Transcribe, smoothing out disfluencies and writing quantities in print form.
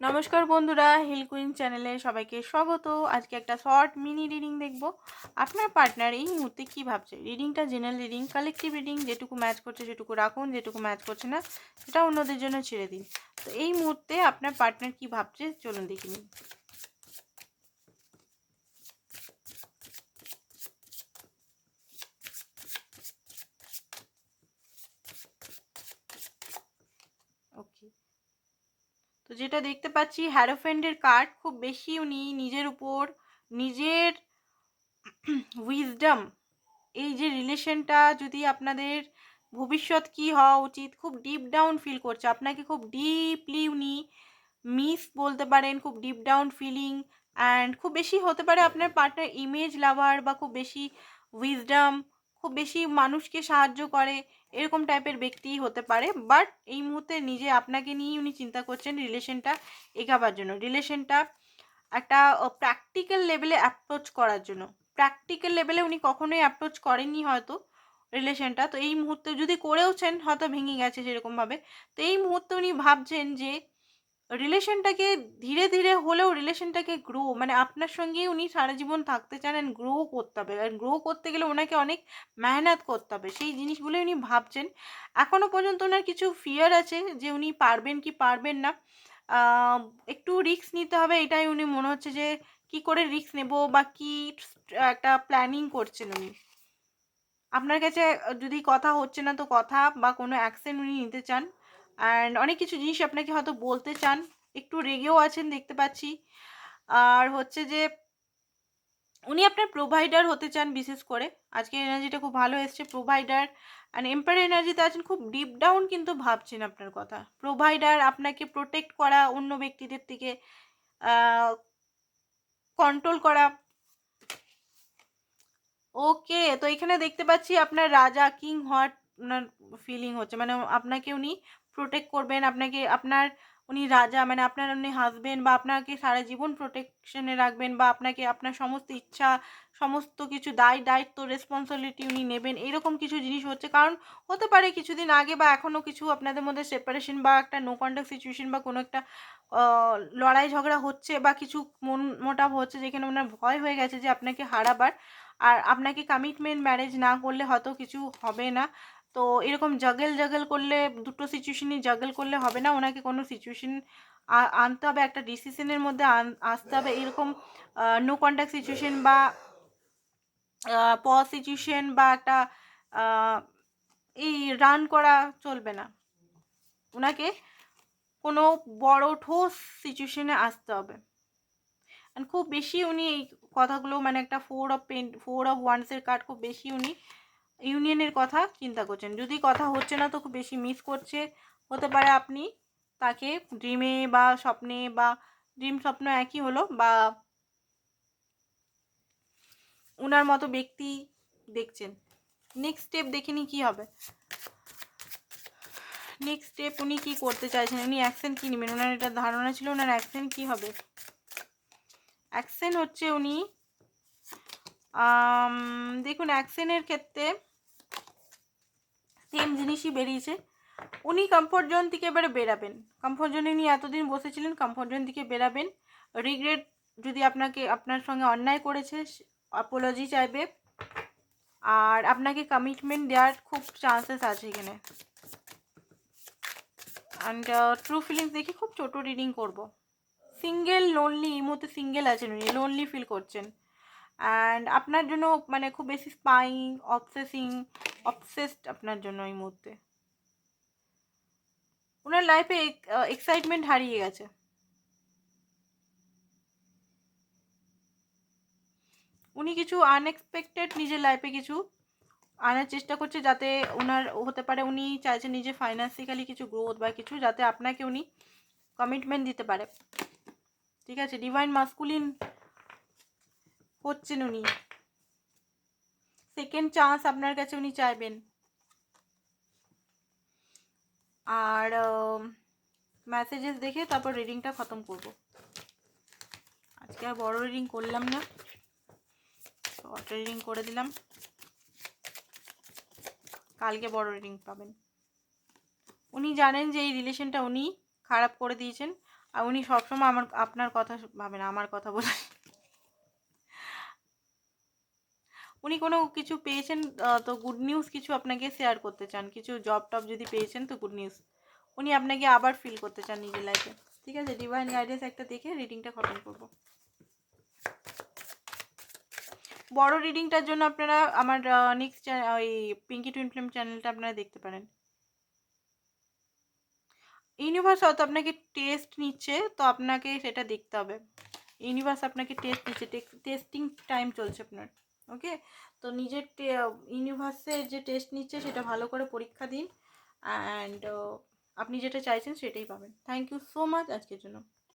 নমস্কার বন্ধুরা, hill queen চ্যানেলে সবাইকে স্বাগত। আজকে একটা শর্ট মিনি রিডিং দেখব। আপনার পার্টনার এই মুহূর্তে কি ভাবছে। রিডিংটা জেনারেল রিডিং, কালেকটিভ রিডিং। যেটুকু ম্যাচ করছে সেটুকু রাখুন, যেটুকু ম্যাচ করছে না সেটা অন্যদের জন্য ছেড়ে দিন। তো এই মুহূর্তে আপনার পার্টনার কি ভাবছে চলুন দেখে নিন। ওকে, তো যেটা দেখতে পাচ্ছি হ্যারোফেন্ডের কার্ড। খুব বেশি উনি নিজের উপর নিজের উইজডম, এই যে রিলেশনটা যদি আপনাদের ভবিষ্যৎ কি হওয়া উচিত খুব ডিপ ডাউন ফিল করছে, আপনাকে খুব ডিপলি উনি মিস বলতে পারেন, খুব ডিপ ডাউন ফিলিং। অ্যান্ড খুব বেশি হতে পারে আপনার পার্টনার ইমেজ লাভার, বা খুব বেশি উইজডম, খুব বেশি মানুষকে সাহায্য করে, এরকম টাইপের ব্যক্তিই হতে পারে। বাট এই মুহূর্তে নিজে আপনাকে নিয়েই উনি চিন্তা করছেন রিলেশনটা এগাবার জন্য, রিলেশনটা একটা প্র্যাকটিক্যাল লেভেলে অ্যাপ্রোচ করার জন্য। প্র্যাকটিক্যাল লেভেলে উনি কখনোই অ্যাপ্রোচ করেননি হয়তো রিলেশনটা, তো এই মুহূর্তে যদি করেওছেন হয়তো ভেঙে গেছে সেরকমভাবে। তো এই মুহূর্তে উনি ভাবছেন যে রিলেশনটাকে ধীরে ধীরে হলেও রিলেশনটাকে গ্রো, মানে আপনার সঙ্গেই উনি সারা জীবন থাকতে চান, অ্যান্ড গ্রো করতে হবে। আর গ্রো করতে গেলে ওনাকে অনেক মেহনত করতে হবে, সেই জিনিসগুলোই উনি ভাবছেন। এখনও পর্যন্ত ওনার কিছু ফিয়ার আছে যে উনি পারবেন কি পারবেন না। একটু রিস্ক নিতে হবে, এটাই উনি মনে হচ্ছে যে কি করে রিস্ক নেব, বা কি একটা প্ল্যানিং করছেন উনি। আপনার কাছে যদি কথা হচ্ছে না, তো কথা বা কোনো অ্যাকশন উনি নিতে চান। অ্যান্ড অনেক কিছু জিনিস আপনাকে হয়তো বলতে চান, একটু রেগেও আছেন দেখতে পাচ্ছি। আর হচ্ছে যে উনি আপনার প্রোভাইডার হতে চান বিশেষ করে। আজকে এনার্জিটা খুব ভালো এসছে, প্রোভাইডার অ্যান্ড এম্পায়ার এনার্জিতে আছেন। খুব ডিপ ডাউন কিন্তু ভাবছেন আপনার কথা। প্রোভাইডার, আপনাকে প্রোটেক্ট করা অন্য ব্যক্তিদের থেকে, কন্ট্রোল করা। ওকে, তো এখানে দেখতে পাচ্ছি আপনার রাজা, কিং হওয়ার ওনার ফিলিং হচ্ছে, মানে আপনাকে উনি প্রোটেক্ট করবেন, আপনাকে আপনার উনি রাজা, মানে আপনার উনি হাজবেন্ড, বা আপনাকে সারা জীবন প্রোটেকশনে রাখবেন, বা আপনাকে আপনার সমস্ত ইচ্ছা, সমস্ত কিছু দায়িত্ব, রেসপন্সিবিলিটি উনি নেবেন, এরকম কিছু জিনিস হচ্ছে। কারণ হতে পারে কিছুদিন আগে বা এখনও কিছু আপনাদের মধ্যে সেপারেশন বা একটা নো কন্ট্যাক্ট সিচুয়েশন, বা কোনো একটা লড়াই ঝগড়া হচ্ছে, বা কিছু মন মোটাভ হচ্ছে, যেখানে ওনার ভয় হয়ে গেছে যে আপনাকে হারাবার। আর আপনাকে কমিটমেন্ট ম্যারেজ না করলে হয়তো কিছু হবে না। তো এরকম জাগল করলে, দুটো সিচুয়েশনই জাগল করলে হবে না, ওনাকে কোনো সিচুয়েশন আনতে হবে, একটা ডিসিশনের মধ্যে আসতে হবে। এরকম নো কন্ট্যাক্ট সিচুয়েশন বা পজ সিচুয়েশন, বা একটা এই রান করা চলবে না। ওনাকে কোনো বড় ঠোস সিচুয়েশনে আসতে হবে। অ্যান্ড খুব বেশি উনি এই কথাগুলো, মানে একটা ফোর অফ ওয়ান্সের কার্ড, খুব বেশি উনি ইউনিয়নের কথা চিন্তা করছেন। যদি কথা হচ্ছে না তো খুব বেশি মিস করছে। হতে পারে আপনি তাকে ড্রিমে বা স্বপ্নে, বা ড্রিম স্বপ্ন একই হলো, বা ওনার মতো ব্যক্তি দেখছেন। নেক্সট স্টেপ দেখিনি কি হবে। নেক্সট স্টেপ উনি কি করতে চাইছেন, উনি অ্যাকশন কী নেবেন, ওনার এটা ধারণা ছিল, ওনার অ্যাকশন কী হবে। অ্যাকশন হচ্ছে উনি দেখুন, অ্যাকশনের ক্ষেত্রে সেম জিনিসই বেরিয়েছে। উনি কমফোর্ট জোন থেকে এবারে বেরাবেন। কমফোর্ট জোনে উনি এতদিন বসেছিলেন, কমফোর্ট জোন থেকে বেরাবেন। রিগ্রেট, যদি আপনার সঙ্গে অন্যায় করেছে, অ্যাপোলজি চাইবে। আর আপনাকে কমিটমেন্ট দেওয়ার খুব চান্সেস আছে এখানে। অ্যান্ড ট্রু ফিলিংস দেখে খুব ছোটো রিডিং করব। সিঙ্গেল, লোনলি, এই মুহূর্তে সিঙ্গেল আছেন উনি, লোনলি ফিল করছেন। অ্যান্ড আপনার জন্য মানে খুব বেশি স্পাইং, অবসেসড আপনার জন্য এই মুহূর্তে। ওনার লাইফে এক্সাইটমেন্ট হারিয়ে গেছে। উনি কিছু আনএক্সপেক্টেড নিজের লাইফে কিছু আনার চেষ্টা করছে, যাতে ওনার হতে পারে উনি চাইছেন নিজে ফাইন্যান্সিক্যালি কিছু গ্রোথ বা কিছু, যাতে আপনাকে উনি কমিটমেন্ট দিতে পারে। ঠিক আছে, ডিভাইন মাস্কুলিন হচ্ছেন উনি। সেকেন্ড চান্স আপনার কাছে উনি চাইবেন। আর মেসেজেস দেখে তারপর রিডিংটা খতম করব। আজকে আর বড় রিডিং করলাম না, শর্ট রিডিং করে দিলাম। কালকে বড় রিডিং পাবেন। উনি জানেন যে এই রিলেশনটা উনি খারাপ করে দিয়েছেন, আর উনি সবসময় আপনার কথা ভাবেন, আমার কথা বলে। উনি কোনো কিছু পেয়েছেন, তো গুড নিউজ কিছু আপনাকে শেয়ার করতে চান, কিছু জব টব যদি পেয়েছেন তো গুড নিউজ উনি আপনাকে আবার ফিল করতে চান নিজের লাইফে। ঠিক আছে, ডিভাইন গাইডেন্স একটা দেখে রিডিংটা খতম করব। বড় রিডিংটার জন্য আপনারা আমার নেক্সট ওই পিঙ্কি টুইন ফ্লেম চ্যানেলটা আপনারা দেখতে পারেন। ইউনিভার্স হয়তো আপনাকে টেস্ট নিচ্ছে, তো আপনাকে সেটা দেখতে হবে। ইউনিভার্স আপনাকে টেস্ট নিচ্ছে, টেস্টিং টাইম চলছে আপনার। ওকে, তো নিজের ইউনিভার্সের যে টেস্ট নিচ্ছে সেটা ভালো করে পরীক্ষা দিন, অ্যান্ড আপনি যেটা চাইছেন সেটাই পাবেন। থ্যাংক ইউ সো মাচ আজকের জন্য।